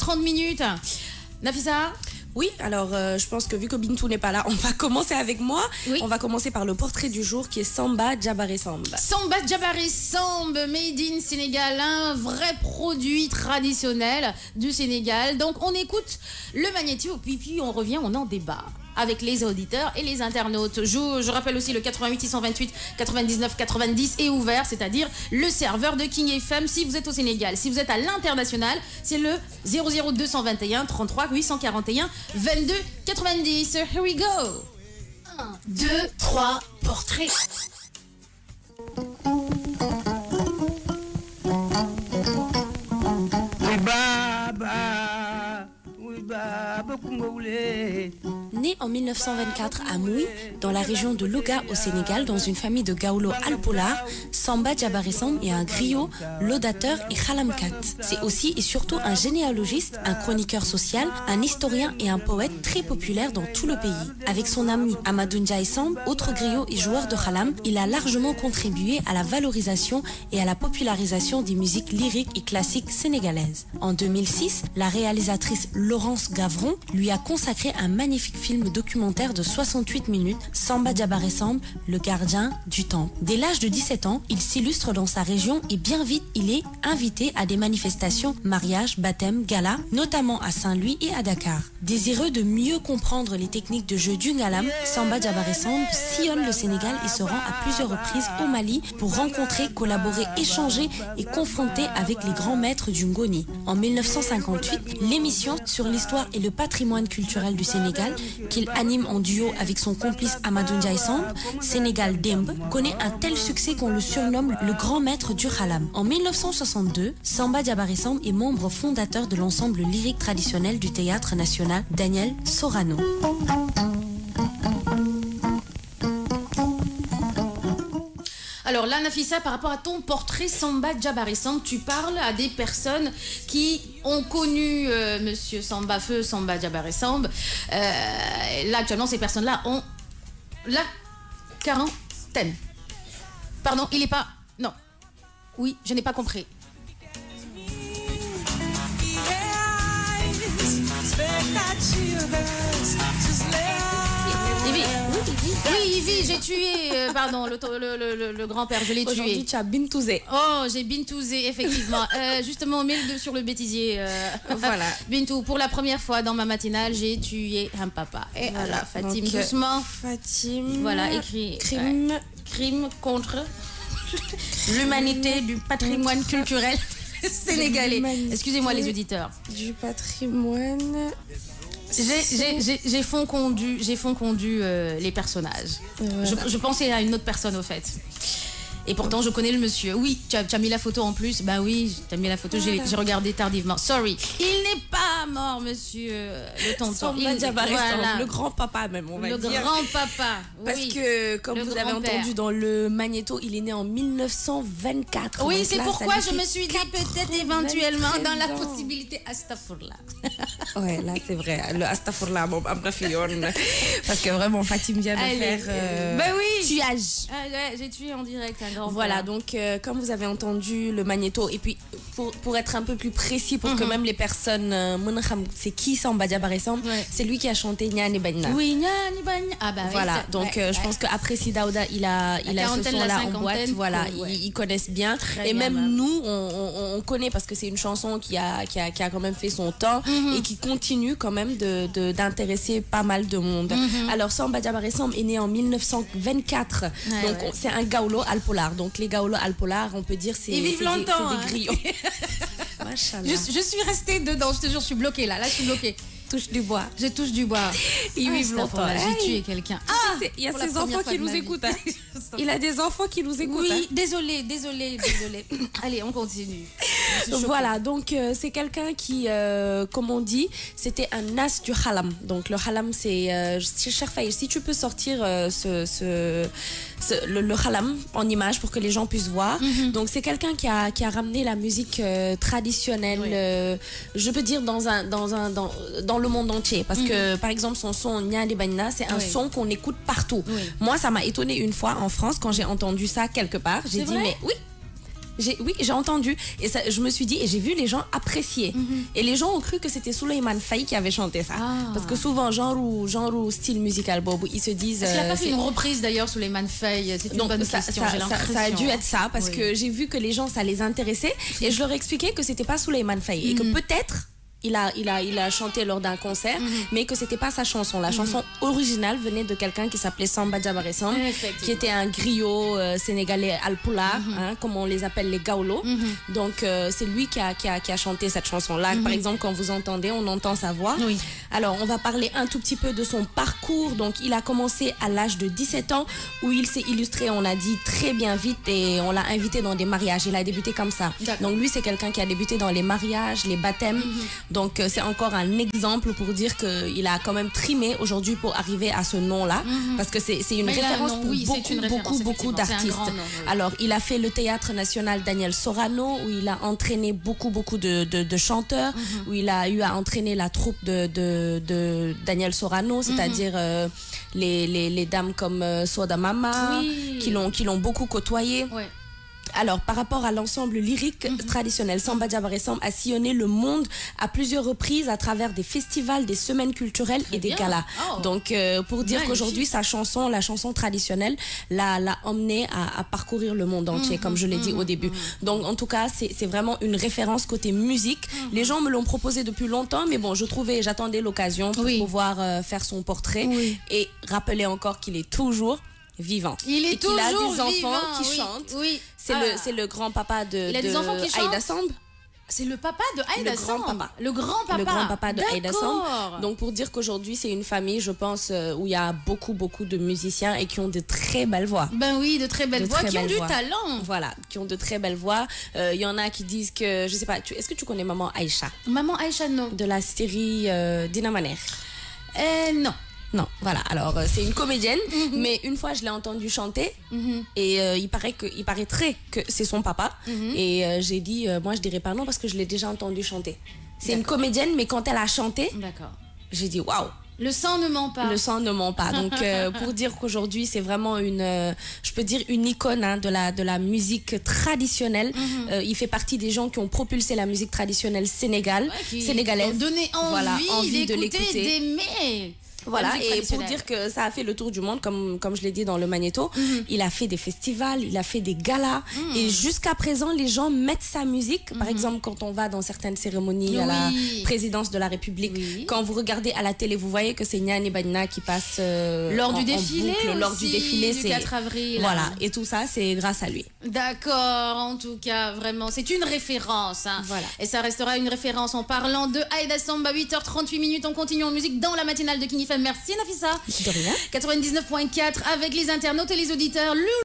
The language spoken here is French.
30 minutes. Nafissa? Oui, alors je pense que vu que Bintou n'est pas là, on va commencer avec moi. Oui. On va commencer par le portrait du jour qui est Samba Diabaré Samb. Samba Diabaré Samb, made in Sénégal, un vrai produit traditionnel du Sénégal. Donc on écoute le magnéto, puis on revient, on en débat avec les auditeurs et les internautes. Je rappelle aussi le 88 628 99 90 est ouvert, c'est-à-dire le serveur de King FM si vous êtes au Sénégal. Si vous êtes à l'international, c'est le 00 221 33 841 22 90. Here we go. 1, 2, 3, portrait. Né en 1924 à Mouy, dans la région de Louga au Sénégal, dans une famille de Gaoulo Alpolar, Samba Diabaré Samb est un griot, laudateur et khalamkat. C'est aussi et surtout un généalogiste, un chroniqueur social, un historien et un poète très populaire dans tout le pays. Avec son ami Amadou Ndiaye Samb, autre griot et joueur de khalam, il a largement contribué à la valorisation et à la popularisation des musiques lyriques et classiques sénégalaises. En 2006, la réalisatrice Laurence Gavron lui a consacré un magnifique film documentaire de 68 minutes, Samba Diabaré Samb, le gardien du temple. Dès l'âge de 17 ans, il s'illustre dans sa région et bien vite, il est invité à des manifestations, mariages, baptêmes, galas, notamment à Saint-Louis et à Dakar. Désireux de mieux comprendre les techniques de jeu du ngalam, Samba Diabaré Samb sillonne le Sénégal et se rend à plusieurs reprises au Mali pour rencontrer, collaborer, échanger et confronter avec les grands maîtres du Ngoni. En 1958, l'émission sur l'histoire et le patrimoine culturel du Sénégal, qu'il anime en duo avec son complice Amadou Ndiaye Samb, Sénégal Demb, connaît un tel succès qu'on le surnomme le grand maître du khalam. En 1962, Samba Diabaré Samb est membre fondateur de l'ensemble lyrique traditionnel du Théâtre national Daniel Sorano. Alors là, Nafissa, par rapport à ton portrait Samba Diabaré Samb, tu parles à des personnes qui ont connu Monsieur Samba, feu Samba Diabaré Samb. Là, actuellement, ces personnes-là ont la quarantaine. Pardon, il n'est pas... Non. Oui, je n'ai pas compris. Oui, Ivy, j'ai tué, pardon, le grand-père, je l'ai tué. Aujourd'hui, tu as Bintouzé. Oh, j'ai Bintouzé, effectivement. Justement, on met sur le bêtisier. Voilà. Bintou, pour la première fois dans ma matinale, j'ai tué un papa. Et voilà, Fatim, donc, doucement. Fatim. Voilà, écrit. Crime. Crime contre l'humanité du patrimoine culturel sénégalais. Excusez-moi, les auditeurs. Du patrimoine. J'ai fondu les personnages. Voilà. Je pensais à une autre personne au fait. Et pourtant je connais le monsieur. Oui, tu as mis la photo en plus. Bah oui, tu as mis la photo, j'ai regardé tardivement. Sorry. Il n'est pas mort, monsieur le tonton. Samba Diabaré Samb, le grand-papa même, on va dire. Le grand-papa, oui. Parce que, comme vous avez entendu dans le magnéto, il est né en 1924. Oui, c'est pourquoi je me suis dit peut-être éventuellement dans la possibilité Astafourla. Ouais, là c'est vrai. Le Astafourla, bon, parce que vraiment, Fatim vient de faire ben oui. tuage. J'ai tué en direct. Voilà, donc comme vous avez entendu le magnéto, et puis pour être un peu plus précis, pour que même les personnes, c'est qui Samba Diabaré Samb, c'est lui qui a chanté Nyani Bagna. Oui, Nyani Bagna. Ah bah voilà, oui, donc je pense qu'après Sidaouda, il a ce son-là en boîte, voilà, ils connaissent bien. Très et bien, même nous, on connaît parce que c'est une chanson qui a quand même fait son temps et qui continue quand même d'intéresser pas mal de monde. Alors Samba Diabaré Samb est né en 1924, donc c'est un Gaoulo Alpolar. Donc les Gaoulo Alpolar, on peut dire c'est des griots. Je suis restée dedans, je te jure, je suis bloquée là. Là, je suis bloquée. Touche du bois. Je touche du bois. Ils vivent longtemps. J'ai tué quelqu'un. Ah, il y a ses enfants qui nous écoutent. Hein. Il a des enfants qui nous écoutent. Oui, désolé. Allez, on continue. Voilà, donc c'est quelqu'un qui, comme on dit, c'était un as du khalam. Donc le khalam, c'est... si tu peux sortir le khalam en image pour que les gens puissent voir. Donc c'est quelqu'un qui a ramené la musique traditionnelle, je peux dire dans le monde entier. Parce que par exemple son son Nyani Bagna, c'est un son qu'on écoute partout. Moi ça m'a étonné une fois en France quand j'ai entendu ça quelque part. J'ai dit mais oui. Oui, j'ai entendu. Et ça, je me suis dit, et j'ai vu les gens apprécier. Et les gens ont cru que c'était Souleymane Faye qui avait chanté ça. Parce que souvent, genre ou style musical, Bob, ils se disent... Est-ce qu'il n'a pas fait une reprise d'ailleurs, Souleymane Faye? C'est une bonne question, j'ai l'impression. Ça a dû être ça, parce que j'ai vu que les gens, ça les intéressait. Et je leur expliquais que c'était pas Souleymane Faye. Et que peut-être... Il a chanté lors d'un concert, mais que c'était pas sa chanson. La chanson originale venait de quelqu'un qui s'appelait Samba Diabaré Samb, qui était un griot sénégalais alpulaar, comme on les appelle les gaoulo. Donc c'est lui qui a chanté cette chanson-là. Par exemple, quand vous entendez, on entend sa voix. Oui. Alors, on va parler un tout petit peu de son parcours. Donc, il a commencé à l'âge de 17 ans, où il s'est illustré, on a dit, très bien vite, et on l'a invité dans des mariages. Il a débuté comme ça. Donc, lui, c'est quelqu'un qui a débuté dans les mariages, les baptêmes. Donc, c'est encore un exemple pour dire qu'il a quand même trimé aujourd'hui pour arriver à ce nom-là. Parce que c'est une référence pour beaucoup d'artistes. Alors, il a fait le Théâtre National Daniel Sorano, où il a entraîné beaucoup de chanteurs, où il a eu à entraîner la troupe de Daniel Sorano, c'est-à-dire les dames comme Soda Mama, qui l'ont beaucoup côtoyé. Ouais. Alors, par rapport à l'ensemble lyrique traditionnel, Samba Diabaré Samb a sillonné le monde à plusieurs reprises à travers des festivals, des semaines culturelles et des galas. Donc, pour dire qu'aujourd'hui, sa chanson, la chanson traditionnelle, l'a emmené à parcourir le monde entier, comme je l'ai dit au début. Donc, en tout cas, c'est vraiment une référence côté musique. Les gens me l'ont proposé depuis longtemps, mais bon, j'attendais l'occasion pour pouvoir faire son portrait et rappeler encore qu'il est toujours vivant. Il est toujours vivant. Il a des enfants qui chantent. Oui. C'est le grand-papa de Aïda Samb. C'est le papa de Aïda Samb. Le grand-papa. Le grand-papa de Aïda Samb. Donc pour dire qu'aujourd'hui c'est une famille, je pense, où il y a beaucoup de musiciens et qui ont de très belles voix. Ben oui, de très belles voix, qui ont du talent. Voilà, qui ont de très belles voix. Il y en a qui disent que, je sais pas, est-ce que tu connais Maman Aïcha? Maman Aïcha, non. De la série Dina Maner. Non. Non, voilà. Alors, c'est une comédienne, mais une fois, je l'ai entendue chanter et il paraîtrait que c'est son papa. Et j'ai dit, moi, je dirais pas non parce que je l'ai déjà entendue chanter. C'est une comédienne, mais quand elle a chanté, j'ai dit, waouh! Le sang ne ment pas. Le sang ne ment pas. Donc, pour dire qu'aujourd'hui, c'est vraiment je peux dire une icône de la musique traditionnelle. Il fait partie des gens qui ont propulsé la musique traditionnelle sénégalaise. Donné envie de l'écouter, d'aimer. Voilà, et pour dire que ça a fait le tour du monde, comme je l'ai dit dans le Magnéto, il a fait des festivals, il a fait des galas, et jusqu'à présent, les gens mettent sa musique. Par exemple, quand on va dans certaines cérémonies à la présidence de la République, quand vous regardez à la télé, vous voyez que c'est Niani Banina qui passe lors du défilé, lors du défilé, du 4 avril. Voilà, et tout ça, c'est grâce à lui. D'accord, en tout cas, vraiment, c'est une référence. Voilà. Et ça restera une référence en parlant de Aïda Samb à 8h38. On continue en musique dans la matinale de King FM. Merci Nafissa. De rien. 99.4 avec les internautes et les auditeurs.